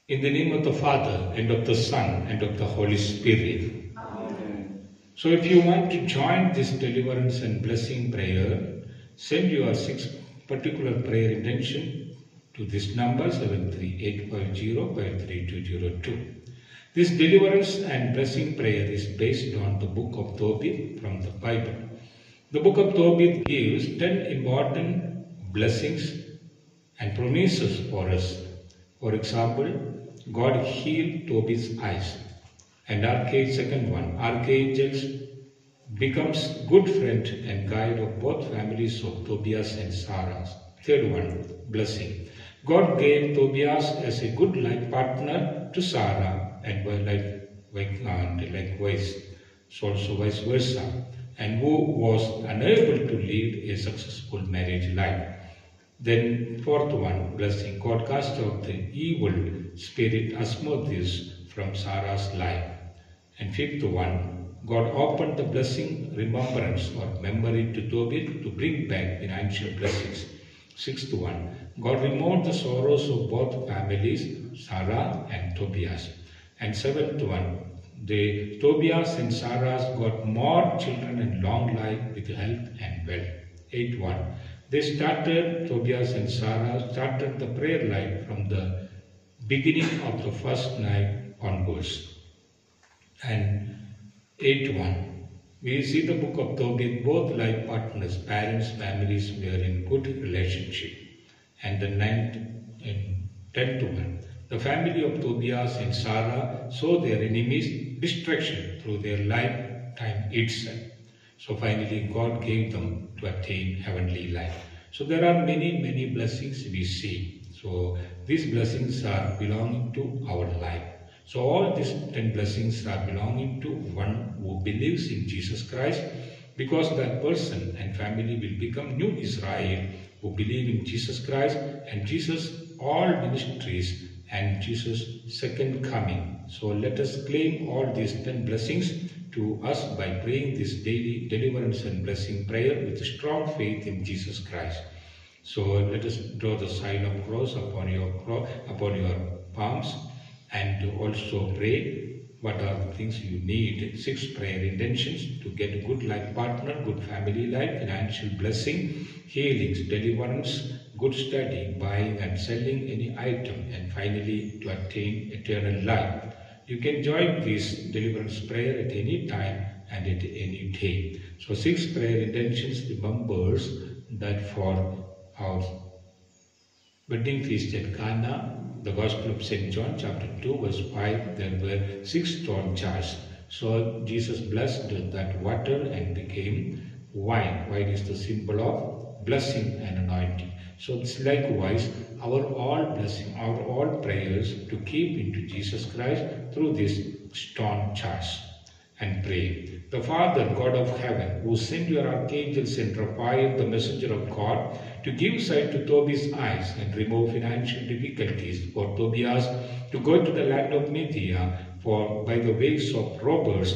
In the name of the Father, and of the Son, and of the Holy Spirit. Amen. So if you want to join this deliverance and blessing prayer, send your 6 particular prayer intention to this number 73850532202. This deliverance and blessing prayer is based on the book of Tobit from the Bible. The book of Tobit gives 10 important blessings and promises for us. For example, God healed Tobit's eyes. And second one, archangels becomes good friend and guide of both families of Tobias and Sarah. Third one, blessing. God gave Tobias as a good life partner to Sarah, and likewise, so also vice versa, and who was unable to lead a successful marriage life. Then fourth one, blessing. God cast out the evil spirit Asmodeus from Sarah's life. And fifth one, God opened the blessing remembrance or memory to Tobit to bring back financial blessings. Sixth one, God removed the sorrows of both families, Sarah and Tobias. And seventh one, the Tobias and Sarah got more children and long life with health and wealth. Eighth one, Tobias and Sarah started the prayer life from the beginning of the first night onwards. And 8:1, we see the book of Tobit, both life partners, parents, families were in good relationship. And the 10:1, the family of Tobias and Sarah saw their enemies' destruction through their lifetime itself. So finally God gave them to attain heavenly life. So there are many, many blessings we see. So these blessings are belonging to our life. So all these 10 blessings are belonging to one who believes in Jesus Christ, because that person and family will become new Israel who believe in Jesus Christ and Jesus all ministries and Jesus' second coming. So let us claim all these 10 blessings to us by praying this daily deliverance and blessing prayer with strong faith in Jesus Christ. So let us draw the sign of cross upon your palms and also pray what are the things you need. 6 prayer intentions to get a good life partner, good family life, financial blessing, healings, deliverance, good study, buying and selling any item, and finally to attain eternal life. You can join this deliverance prayer at any time and at any day. So 6 prayer intentions remembers that for our wedding feast at Cana, the Gospel of St. John chapter 2 verse 5, there were 6 stone jars. So Jesus blessed that water and became wine. Wine is the symbol of blessing and anointing. So it's likewise our all blessing, our all prayers to keep into Jesus Christ through these stone jars. And pray. The Father, God of heaven, who sent your archangels and Raphael, the messenger of God, to give sight to Tobias' eyes and remove financial difficulties for Tobias to go to the land of Media by the ways of robbers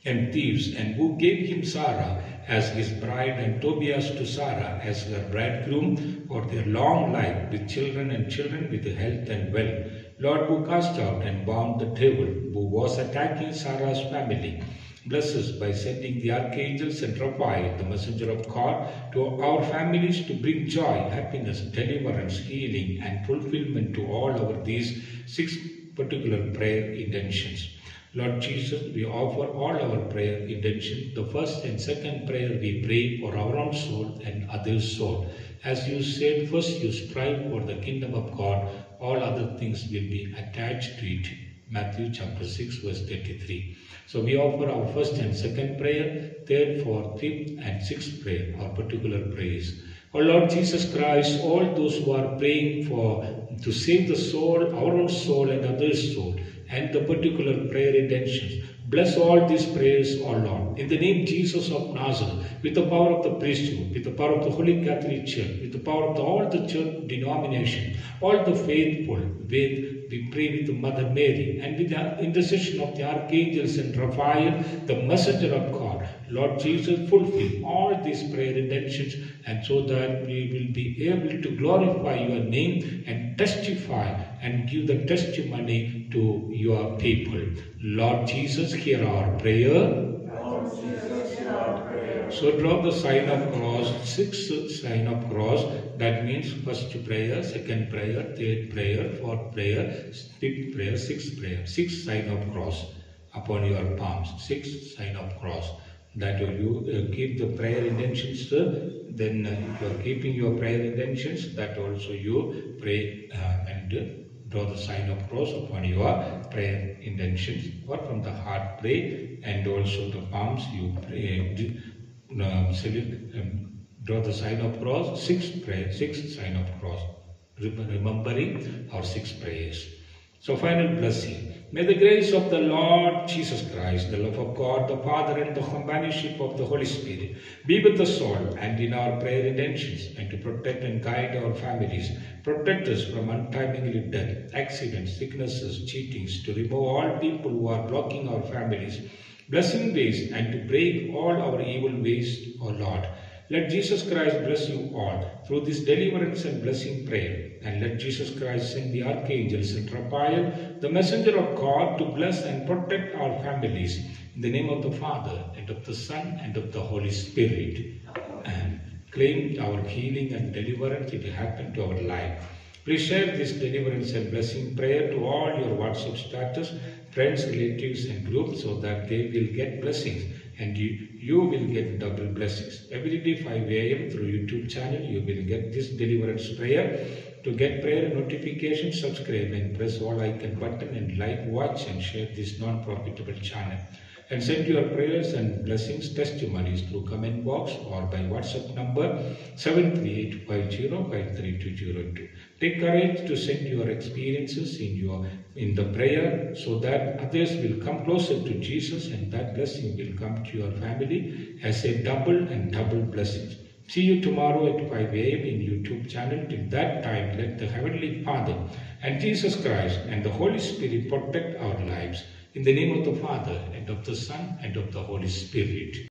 and thieves, and who gave him Sarah as his bride and Tobias to Sarah as her bridegroom for their long life with children and children with health and wealth. Lord, who cast out and bound the devil who was attacking Sarah's family, bless us by sending the archangels and Raphael, the messenger of God, to our families to bring joy, happiness, deliverance, healing, and fulfillment to all our these 6 particular prayer intentions. Lord Jesus, we offer all our prayer intentions. The first and second prayer we pray for our own soul and others' soul. As you said, first you strive for the kingdom of God, all other things will be attached to it. Matthew chapter 6 verse 33. So we offer our first and second prayer, third, fourth, fifth and sixth prayer, our particular prayers. O Lord Jesus Christ, all those who are praying to save the soul, our own soul and others' soul, and the particular prayer intentions, bless all these prayers, O Lord. In the name Jesus of Nazareth, with the power of the priesthood, with the power of the Holy Catholic Church, with the power of all the church denominations, all the faithful, we pray with Mother Mary and with the intercession of the archangels and Raphael, the messenger of God, God. Lord Jesus, fulfill all these prayer intentions, and so that we will be able to glorify your name and testify and give the testimony to your people. Lord Jesus, hear our prayer. So draw the sign of cross, 6 sign of cross. That means first prayer, second prayer, third prayer, fourth prayer, fifth prayer, sixth prayer. 6 sign of cross upon your palms. 6 sign of cross. That you keep the prayer intentions. Then if you are keeping your prayer intentions, that also you pray and draw the sign of cross upon your prayer intentions, or from the heart pray, and also the palms you pray. Draw the sign of cross, 6 sign of cross, remembering our 6 prayers. So final blessing. May the grace of the Lord Jesus Christ, the love of God the Father, and the companionship of the Holy Spirit be with us all and in our prayer intentions, and to protect and guide our families, protect us from untimely death, accidents, sicknesses, cheatings, to remove all people who are blocking our families, blessing ways, and to break all our evil ways, O Lord. Let Jesus Christ bless you all through this deliverance and blessing prayer. And let Jesus Christ send the archangels and Raphael, the messenger of God, to bless and protect our families. In the name of the Father, and of the Son, and of the Holy Spirit. And claim our healing and deliverance. It will happen to our life. Please share this deliverance and blessing prayer to all your WhatsApp status, friends, relatives, and groups, so that they will get blessings and you will get double blessings. Every day 5 a.m. through YouTube channel, you will get this deliverance prayer. To get prayer notifications, subscribe and press all icon button, and like, watch, and share this non-profitable channel. And send your prayers and blessings, testimonies through comment box or by WhatsApp number 738505322. Take courage to send your experiences in the prayer, so that others will come closer to Jesus, and that blessing will come to your family as a double blessings. See you tomorrow at 5 a.m. in YouTube channel. Till that time, let the Heavenly Father and Jesus Christ and the Holy Spirit protect our lives. In the name of the Father, and of the Son, and of the Holy Spirit.